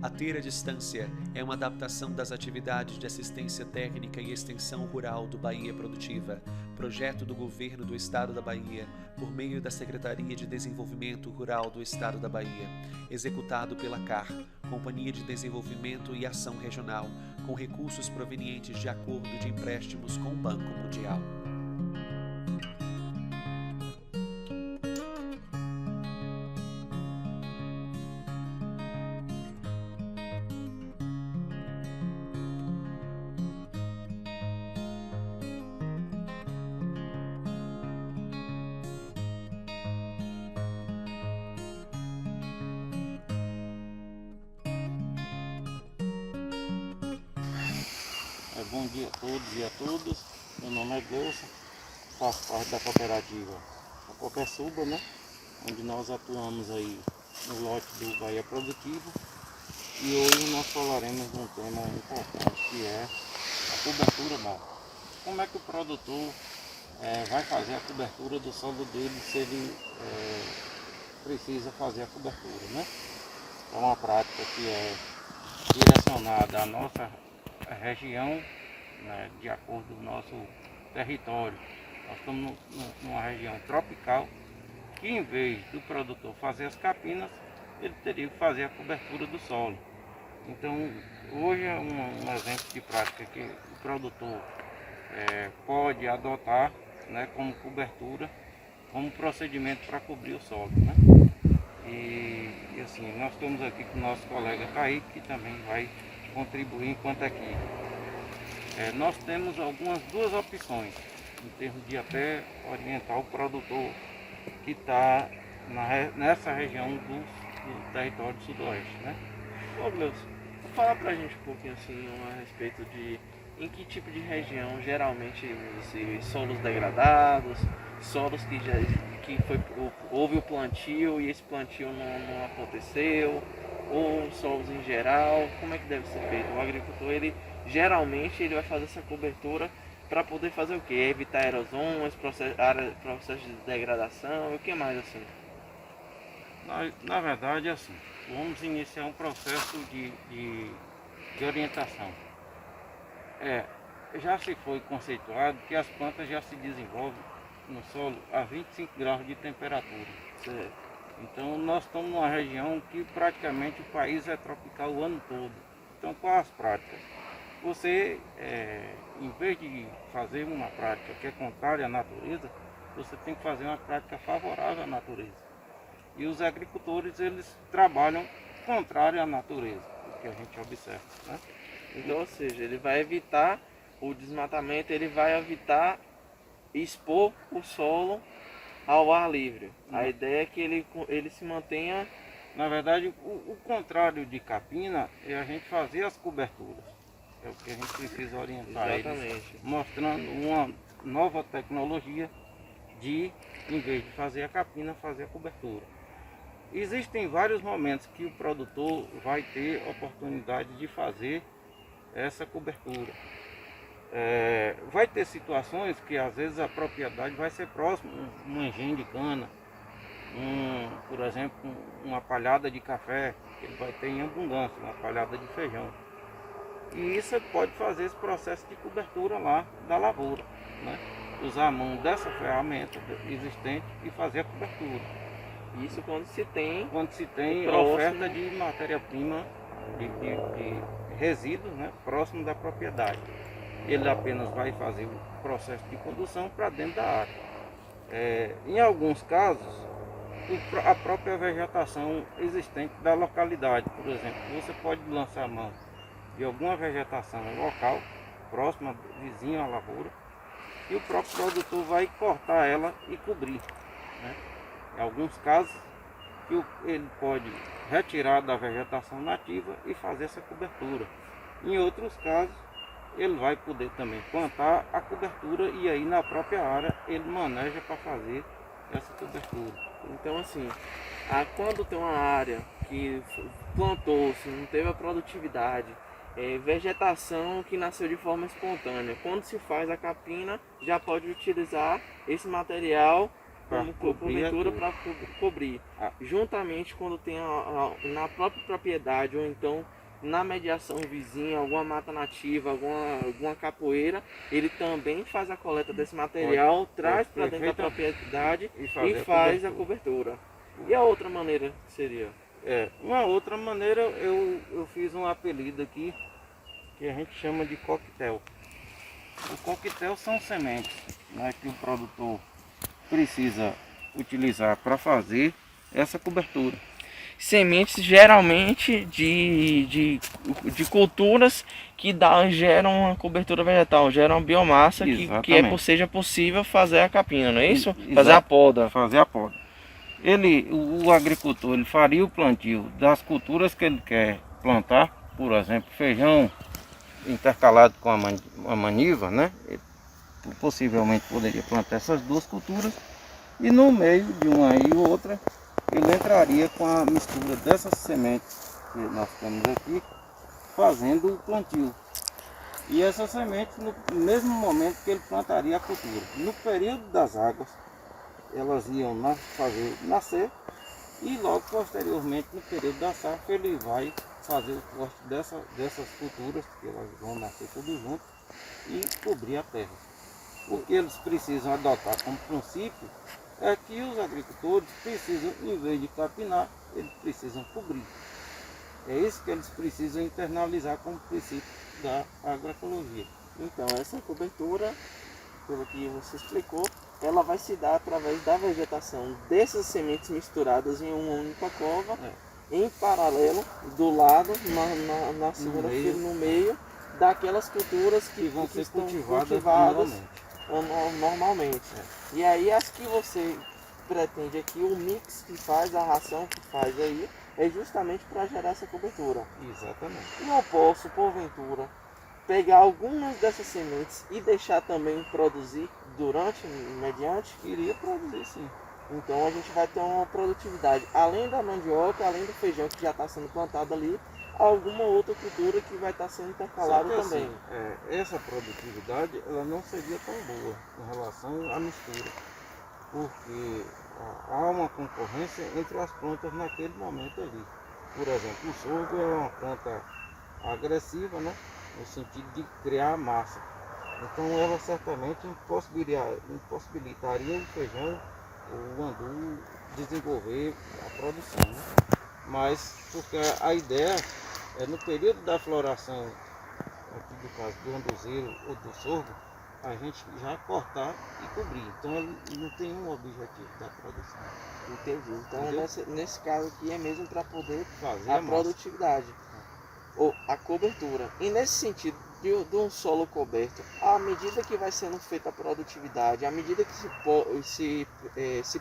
A Ter a Distância é uma adaptação das atividades de assistência técnica e extensão rural do Bahia Produtiva, projeto do Governo do Estado da Bahia, por meio da Secretaria de Desenvolvimento Rural do Estado da Bahia, executado pela CAR, Companhia de Desenvolvimento e Ação Regional, com recursos provenientes de acordo de empréstimos com o Banco Mundial. Bom dia a todos e a todas. Meu nome é Gleison, faço parte da cooperativa a Copersuba, né? Onde nós atuamos aí no lote do Bahia Produtivo. E hoje nós falaremos de um tema importante, que é a cobertura básica. Como é que o produtor vai fazer a cobertura do solo dele se ele precisa fazer a cobertura, né? É uma prática que é direcionada à nossa região, né, de acordo com o nosso território. Nós estamos numa região tropical que, em vez do produtor fazer as capinas, ele teria que fazer a cobertura do solo. Então, hoje é um exemplo de prática que o produtor pode adotar, né, como cobertura, como procedimento para cobrir o solo, né? E assim, nós estamos aqui com o nosso colega Kaique, que também vai contribuir enquanto aqui. Nós temos duas opções em termos de até orientar o produtor que está nessa região do território do sudoeste, né? Ô Gleison, fala pra gente um pouquinho assim a respeito de em que tipo de região geralmente usa-se solos degradados, solos que houve o plantio e esse plantio não aconteceu, ou solos em geral, como é que deve ser feito? O agricultor, geralmente ele vai fazer essa cobertura para poder fazer o que? Evitar erosões, processo de degradação e o que mais assim? Na verdade, assim, vamos iniciar um processo de orientação. Já se foi conceituado que as plantas já se desenvolvem no solo a 25 graus de temperatura. Certo. Então nós estamos numa região que praticamente o país é tropical o ano todo. Então quais as práticas? Você, em vez de fazer uma prática que é contrária à natureza, você tem que fazer uma prática favorável à natureza. E os agricultores, eles trabalham contrário à natureza, o que a gente observa, né? Então, ou seja, ele vai evitar o desmatamento, ele vai evitar expor o solo ao ar livre. A ideia é que ele se mantenha... Na verdade, o contrário de capina é a gente fazer as coberturas. É o que a gente precisa orientar eles, mostrando uma nova tecnologia de, em vez de fazer a capina, fazer a cobertura. Existem vários momentos que o produtor vai ter oportunidade de fazer essa cobertura. Vai ter situações que às vezes a propriedade vai ser próxima, um engenho de cana, por exemplo, uma palhada de café, que ele vai ter em abundância, uma palhada de feijão. E isso pode fazer esse processo de cobertura lá da lavoura, né? Usar a mão dessa ferramenta existente e fazer a cobertura. Isso quando se tem oferta de matéria-prima, de resíduos, né, próximo da propriedade. Ele apenas vai fazer o processo de condução para dentro da área. Em alguns casos, a própria vegetação existente da localidade, por exemplo, você pode lançar a mão de alguma vegetação local, próxima, vizinha à lavoura, e o próprio produtor vai cortar ela e cobrir, né? Em alguns casos, ele pode retirar da vegetação nativa e fazer essa cobertura. Em outros casos, ele vai poder também plantar a cobertura e aí na própria área ele maneja para fazer essa cobertura. Então assim, quando tem uma área que plantou-se, não teve a produtividade, vegetação que nasceu de forma espontânea, quando se faz a capina, já pode utilizar esse material como cobertura para cobrir. Juntamente quando tem na própria propriedade ou então na mediação vizinha, alguma mata nativa, alguma capoeira, ele também faz a coleta desse material, traz para dentro da propriedade e faz a cobertura. E a outra maneira seria? Uma outra maneira, eu fiz um apelido aqui que a gente chama de coquetel. O coquetel são sementes, né, que o produtor precisa utilizar para fazer essa cobertura. Sementes geralmente de culturas que geram uma cobertura vegetal, geram biomassa que seja possível fazer a capina, não é isso? Fazer a poda. Fazer a poda. O agricultor, ele faria o plantio das culturas que ele quer plantar, por exemplo, feijão intercalado com a maniva, né? Ele possivelmente poderia plantar essas duas culturas e no meio de uma e outra ele entraria com a mistura dessas sementes que nós temos aqui, fazendo o plantio. E essas sementes no mesmo momento que ele plantaria a cultura. No período das águas, elas iam fazer nascer e logo posteriormente no período da safra ele vai fazer o corte dessas culturas, que elas vão nascer tudo junto e cobrir a terra. O que eles precisam adotar como princípio é que os agricultores precisam, em vez de capinar, eles precisam cobrir. É isso que eles precisam internalizar como princípio da agroecologia. Então essa cobertura, pelo que você explicou, ela vai se dar através da vegetação dessas sementes misturadas em uma única cova, em paralelo, do lado, na segunda fila, no meio, daquelas culturas que vão ser estão cultivadas normalmente. E aí as que você pretende aqui, o mix que faz, a ração que faz aí, é justamente para gerar essa cobertura. Exatamente. E eu posso, porventura, pegar algumas dessas sementes e deixar também produzir mediante? Iria produzir, sim. Então a gente vai ter uma produtividade, além da mandioca, além do feijão que já está sendo plantado ali, alguma outra cultura que vai estar sendo intercalada também. Assim, essa produtividade ela não seria tão boa em relação à mistura, porque há uma concorrência entre as plantas naquele momento ali. Por exemplo, o sorgo é uma planta agressiva, né, no sentido de criar massa. Então ela certamente impossibilitaria o feijão ou o andu desenvolver a produção, né? Mas porque a ideia é no período da floração, aqui do caso do anduzeiro ou do sorgo, a gente já cortar e cobrir. Então ele não tem um objetivo da produção. Entendi. Então nesse caso aqui é mesmo para poder fazer a produtividade ou a cobertura. E nesse sentido de um solo coberto, à medida que vai sendo feita a produtividade, à medida que se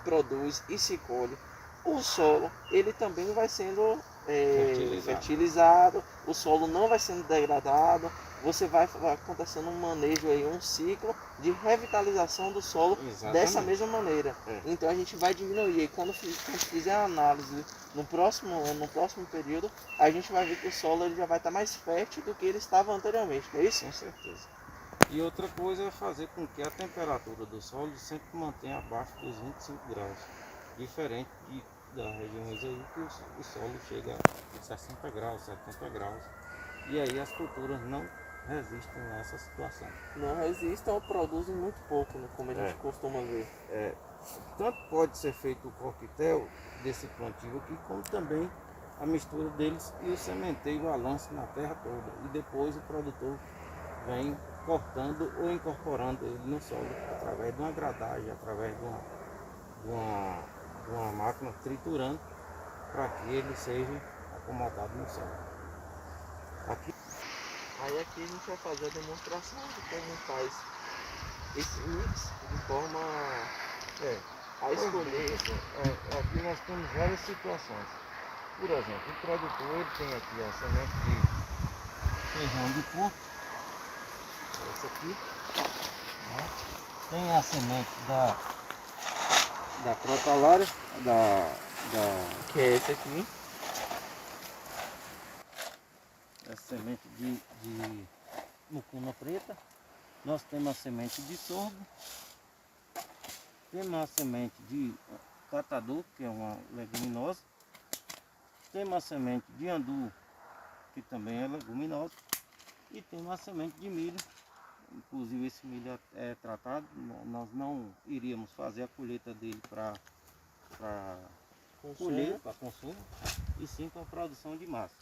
produz e se colhe, o solo ele também vai sendo fertilizado, o solo não vai sendo degradado, vai acontecendo um manejo aí, um ciclo de revitalização do solo. Exatamente. Dessa mesma maneira. Então a gente vai diminuir, e quando fizer a análise no próximo período, a gente vai ver que o solo ele já vai estar mais fértil do que ele estava anteriormente, não é isso? Com certeza. E outra coisa é fazer com que a temperatura do solo sempre mantenha abaixo dos 25 graus, diferente das regiões aí que o solo chega a 60 graus, 70 graus, e aí as culturas não resistem nessa situação. Não resistem ou produzem muito pouco, né, como a gente costuma ver. Tanto pode ser feito o coquetel desse plantio aqui, como também a mistura deles e o sementeio a lance na terra toda. E depois o produtor vem cortando ou incorporando ele no solo através de uma gradagem, através de uma máquina triturando, para que ele seja acomodado no solo. Aí aqui a gente vai fazer a demonstração de como faz esse mix de forma a escolher. Aqui nós temos várias situações. Por exemplo, o produtor ele tem aqui a semente de feijão de porco, essa aqui, né? Tem a semente da crotalária, que é esse aqui. Essa semente de mucuna preta. Nós temos a semente de sorgo. Temos a semente de catador, que é uma leguminosa. Temos a semente de andu que também é leguminosa. E tem uma semente de milho, inclusive esse milho é tratado, nós não iríamos fazer a colheita dele para colher, para consumo, e sim para produção de massa.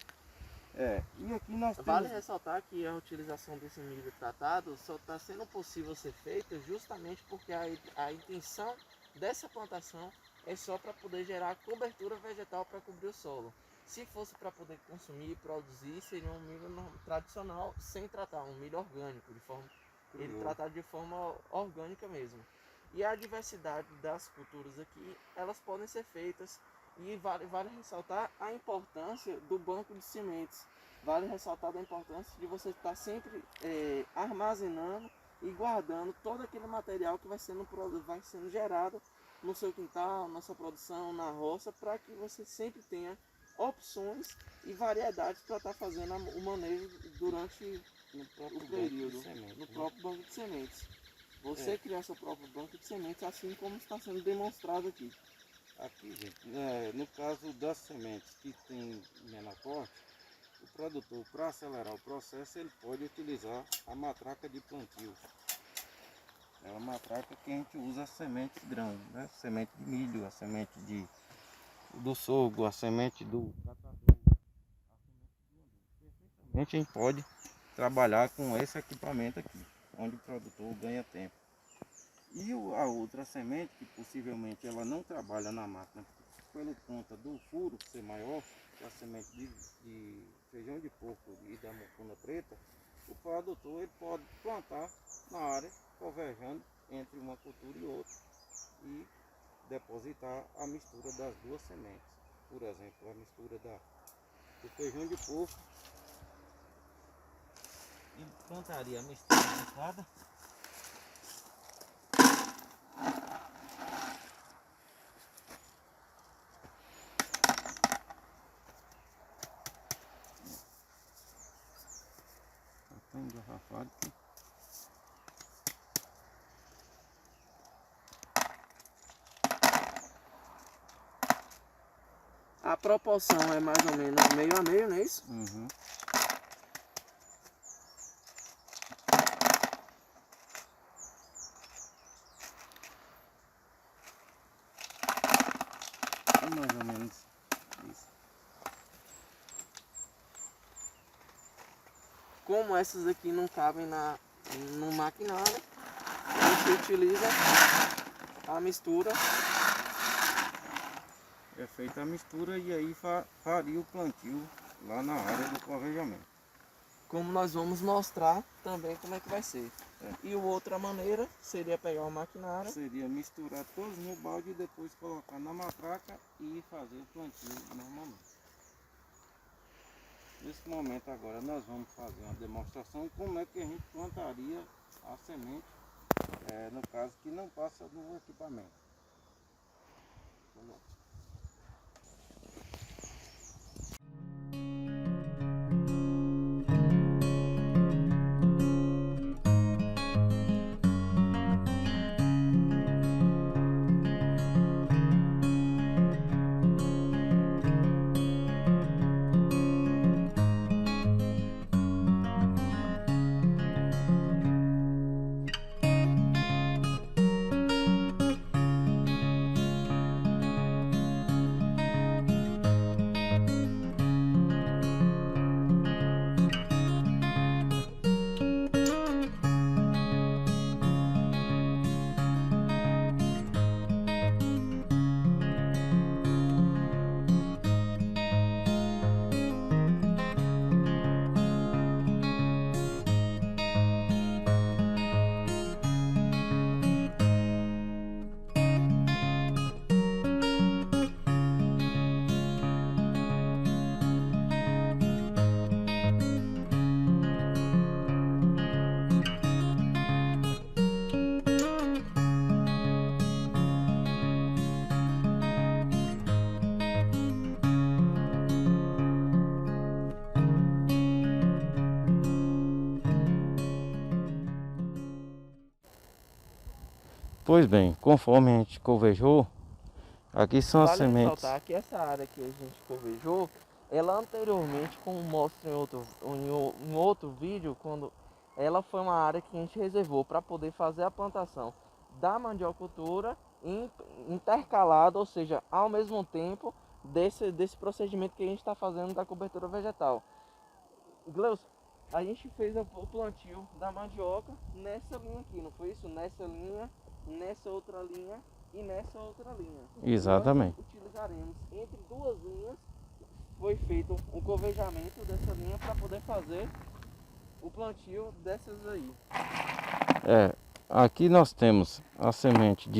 E aqui nós Vale temos... ressaltar que a utilização desse milho tratado só está sendo possível ser feita justamente porque a intenção dessa plantação é só para poder gerar cobertura vegetal para cobrir o solo. Se fosse para poder consumir e produzir, seria um milho tradicional sem tratar, um milho orgânico, ele tratado de forma orgânica mesmo. E a diversidade das culturas aqui, elas podem ser feitas, e vale ressaltar a importância do banco de sementes. Vale ressaltar a importância de você estar sempre armazenando e guardando todo aquele material que vai sendo gerado no seu quintal, na sua produção, na roça, para que você sempre tenha opções e variedades para estar fazendo o manejo durante o período, no próprio banco de sementes. Você criar seu próprio banco de sementes, assim como está sendo demonstrado aqui. Aqui, gente, no caso das sementes que tem menor porte, o produtor, para acelerar o processo, ele pode utilizar a matraca de plantio. É uma matraca que a gente usa as sementes grãos, né? Semente de milho, a semente do sorgo, a semente do catador, a semente do andu. Perfeitamente a gente pode trabalhar com esse equipamento aqui, onde o produtor ganha tempo. E a outra semente, que possivelmente ela não trabalha na máquina, pelo conta do furo ser maior, que é a semente de feijão de porco e da mucuna preta, o produtor ele pode plantar na área, converjando entre uma cultura e outra, e depositar a mistura das duas sementes. Por exemplo, a mistura do feijão de porco, ele plantaria a mistura de cada. Tão engarrafado que... A proporção é mais ou menos meio a meio, não é isso? Uhum. É mais ou menos isso. Como essas aqui não cabem no maquinário, a gente utiliza a mistura. É feita a mistura e aí faria o plantio lá na área do covejamento. Como nós vamos mostrar também como é que vai ser. E outra maneira seria pegar o maquinário. Seria misturar todos no balde e depois colocar na matraca e fazer o plantio normalmente. Nesse momento agora nós vamos fazer uma demonstração de como é que a gente plantaria a semente, no caso que não passa no equipamento. Pois bem, conforme a gente covejou, aqui são as sementes. Ressaltar que essa área que a gente covejou ela anteriormente, como mostra em outro vídeo, quando ela foi uma área que a gente reservou para poder fazer a plantação da mandiocultura intercalada, ou seja, ao mesmo tempo desse procedimento que a gente está fazendo da cobertura vegetal. Gleus, a gente fez o plantio da mandioca nessa linha aqui, não foi isso? Nessa linha, nessa outra linha e nessa outra linha. Exatamente. Nós utilizaremos entre duas linhas, foi feito um covejamento dessa linha para poder fazer o plantio dessas aí. Aqui nós temos a semente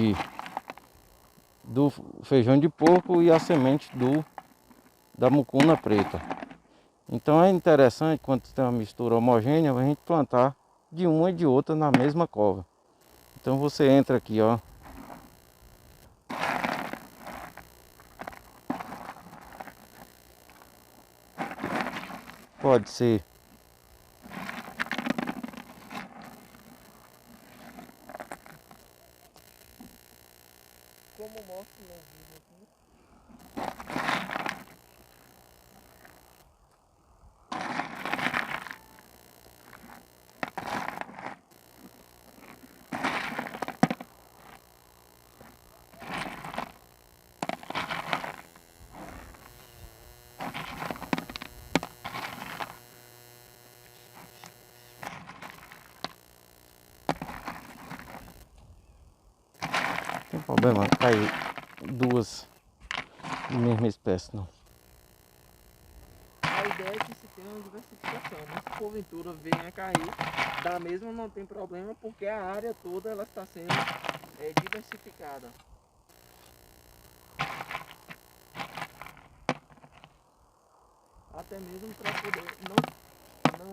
do feijão de porco e a semente da mucuna preta. Então é interessante, quando tem uma mistura homogênea, a gente plantar de uma e de outra na mesma cova. Então você entra aqui, ó. Pode ser Como mostra no vídeo aqui. Não tem problema cair duas da mesma espécie, não. A ideia é que se tenha uma diversificação, mas se porventura venha a cair da mesma, não tem problema, porque a área toda ela está sendo diversificada. Até mesmo para poder não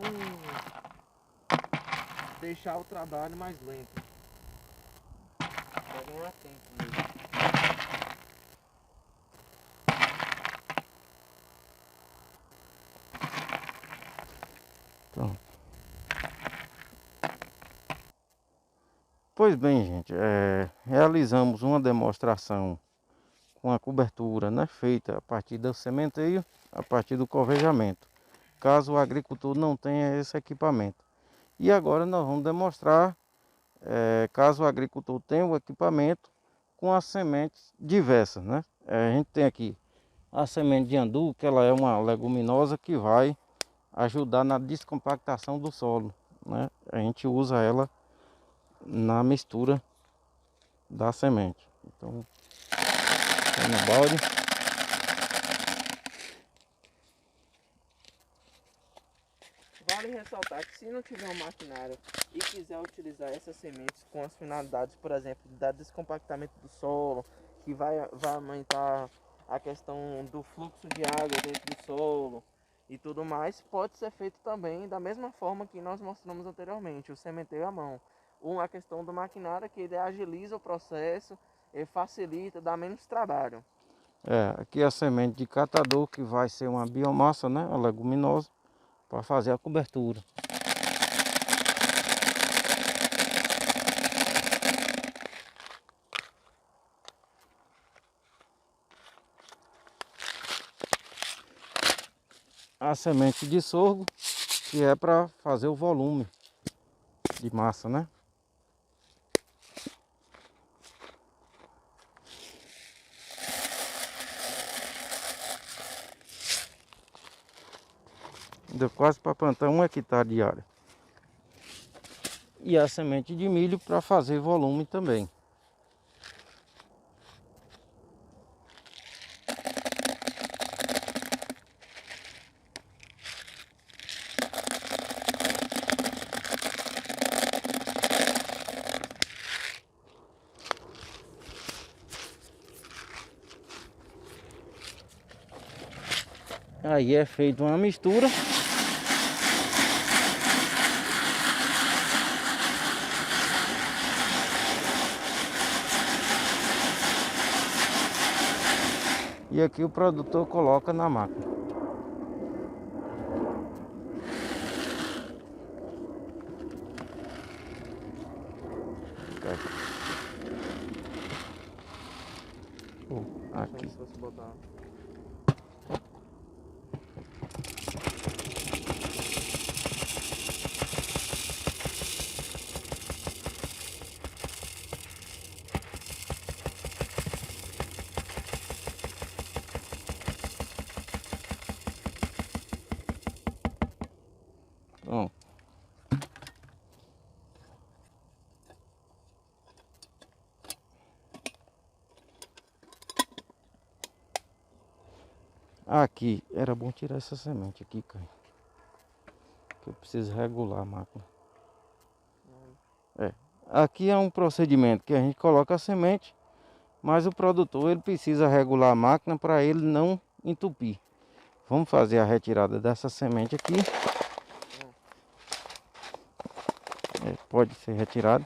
deixar o trabalho mais lento. Para ganhar tempo mesmo. Pronto. Pois bem, gente, realizamos uma demonstração com a cobertura, né, feita a partir do sementeio, a partir do covejamento, caso o agricultor não tenha esse equipamento. E agora nós vamos demonstrar, caso o agricultor tenha o equipamento, com as sementes diversas, né? A gente tem aqui a semente de andu, que ela é uma leguminosa que vai ajudar na descompactação do solo, né? A gente usa ela na mistura da semente. Então, põe no balde. Vale ressaltar que se não tiver um maquinário e quiser utilizar essas sementes com as finalidades, por exemplo, da descompactamento do solo, que vai aumentar a questão do fluxo de água dentro do solo e tudo mais, pode ser feito também da mesma forma que nós mostramos anteriormente, o sementeio à mão. A questão do maquinário é que ele agiliza o processo, ele facilita, dá menos trabalho. Aqui é a semente de catador, que vai ser uma biomassa, né, a leguminosa, para fazer a cobertura. A semente de sorgo, que é para fazer o volume de massa, né? Deu quase para plantar 1 hectare de área. E a semente de milho para fazer volume também. Aí é feita uma mistura. E aqui o produtor coloca na máquina. Aqui. Se você botar Aqui, era bom tirar essa semente aqui, cara. Que eu preciso regular a máquina. Aqui é um procedimento que a gente coloca a semente, mas o produtor ele precisa regular a máquina para ele não entupir. Vamos fazer a retirada dessa semente aqui. Pode ser retirado.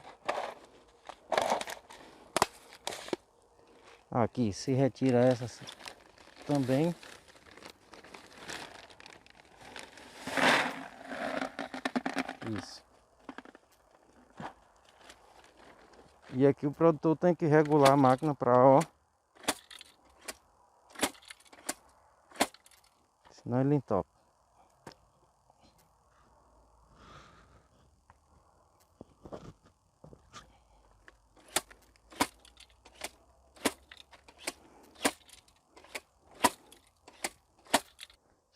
Aqui se retira essa também. Isso. E aqui o produtor tem que regular a máquina para, ó, senão ele entope.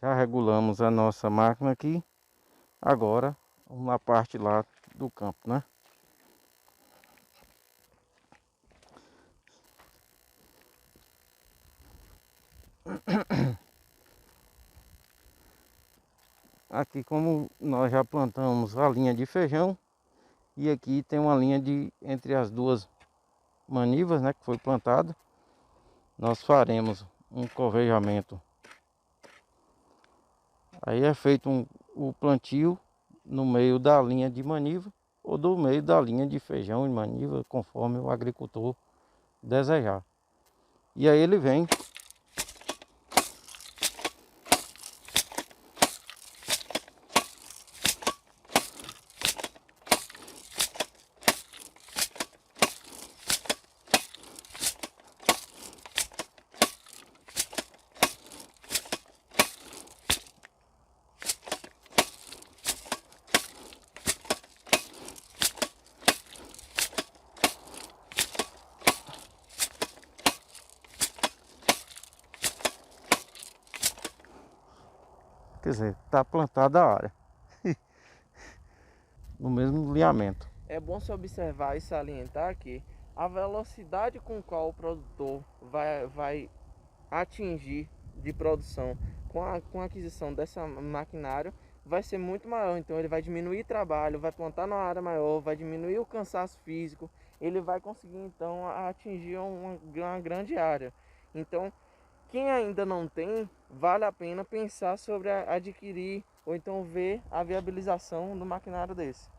Já regulamos a nossa máquina aqui. Agora vamos na parte lá do campo, né? Aqui, como nós já plantamos a linha de feijão, e aqui tem uma linha de entre as duas manivas, né, que foi plantada, nós faremos um covejamento. Aí é feito o plantio no meio da linha de maniva ou do meio da linha de feijão e maniva, conforme o agricultor desejar. E aí ele vem quer dizer, está plantada a área no mesmo alinhamento. É bom se observar e salientar que a velocidade com qual o produtor vai atingir de produção com a aquisição dessa maquinário vai ser muito maior. Então ele vai diminuir trabalho, vai plantar numa área maior, vai diminuir o cansaço físico, ele vai conseguir então atingir uma grande área. Então quem ainda não tem, vale a pena pensar sobre adquirir ou então ver a viabilização do maquinário desse.